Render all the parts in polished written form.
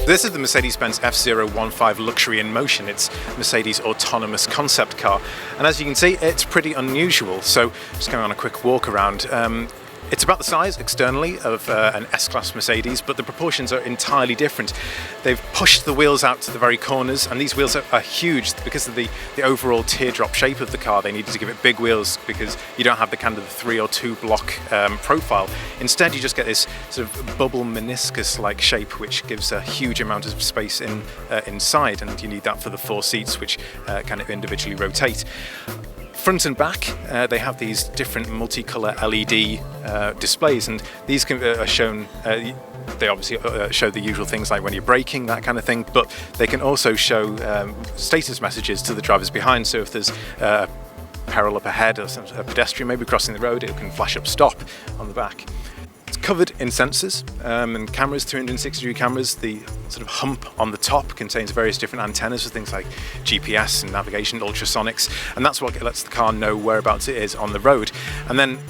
This is the Mercedes-Benz F015 Luxury in Motion. It's Mercedes' autonomous concept car. And as you can see, it's pretty unusual. So just going on a quick walk around. It's about the size externally of an S-Class Mercedes, but the proportions are entirely different. They've pushed the wheels out to the very corners, and these wheels are huge because of the overall teardrop shape of the car. They needed to give it big wheels because you don't have the kind of the 3 or 2 block profile. Instead, you just get this sort of bubble meniscus-like shape, which gives a huge amount of space inside, and you need that for the 4 seats, which kind of individually rotate. Front and back, they have these different multicolour LED displays, and these are shown, they obviously show the usual things like when you're braking, that kind of thing, but they can also show status messages to the drivers behind. So if there's peril up ahead or a pedestrian maybe crossing the road, it can flash up stop on the back. Covered in sensors and cameras, 360-degree cameras. The sort of hump on the top contains various different antennas for things like GPS and navigation, ultrasonics, and that's what lets the car know whereabouts it is on the road. And then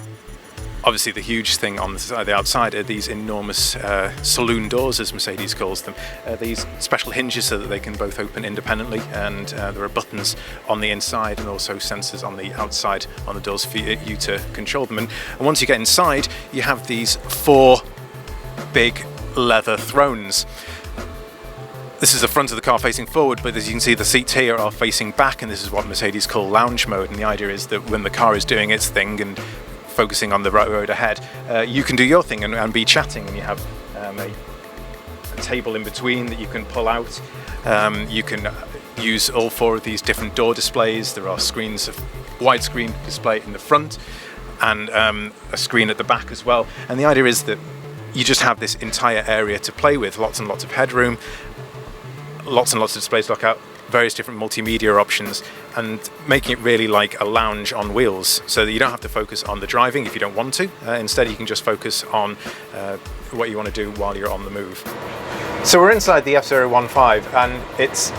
obviously the huge thing on the outside are these enormous saloon doors, as Mercedes calls them. These special hinges so that they can both open independently, and there are buttons on the inside and also sensors on the outside on the doors for you to control them. And once you get inside, you have these 4 big leather thrones. This is the front of the car facing forward, but as you can see, the seats here are facing back, and this is what Mercedes call lounge mode. And the idea is that when the car is doing its thing and focusing on the road ahead, you can do your thing and be chatting, and you have a table in between that you can pull out. You can use all 4 of these different door displays. There are screens of widescreen display in the front and a screen at the back as well. And the idea is that you just have this entire area to play with, lots and lots of headroom, lots and lots of displays to look out, various different multimedia options, and making it really like a lounge on wheels, so that you don't have to focus on the driving if you don't want to. Instead, you can just focus on what you want to do while you're on the move. So we're inside the F015, and it's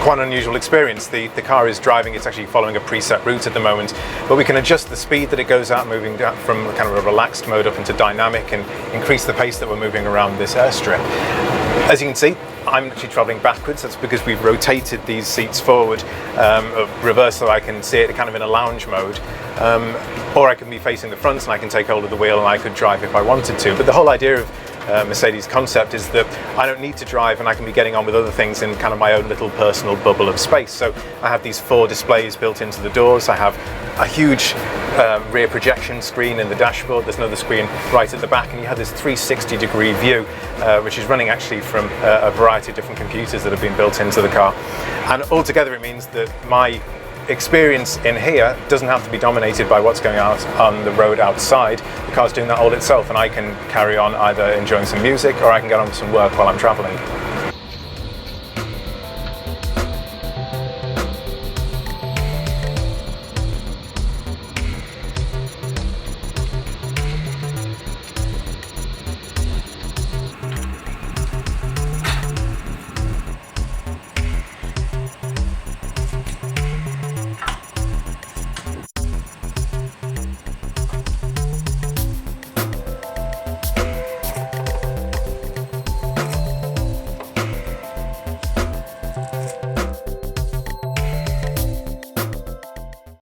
quite an unusual experience. The car is driving, it's actually following a preset route at the moment, but we can adjust the speed that it goes at, moving down from kind of a relaxed mode up into dynamic, and increase the pace that we're moving around this airstrip. As you can see, I'm actually travelling backwards. That's because we've rotated these seats forward, reverse, so I can see it kind of in a lounge mode. Or I can be facing the front and I can take hold of the wheel and I could drive if I wanted to. But the whole idea of Mercedes concept is that I don't need to drive, and I can be getting on with other things in kind of my own little personal bubble of space. So I have these 4 displays built into the doors. I have a huge rear projection screen in the dashboard. There's another screen right at the back, and you have this 360-degree view, which is running actually from a variety of different computers that have been built into the car. And altogether it means that my experience in here doesn't have to be dominated by what's going on the road outside. The car's doing that all itself, and I can carry on either enjoying some music or I can get on with some work while I'm traveling.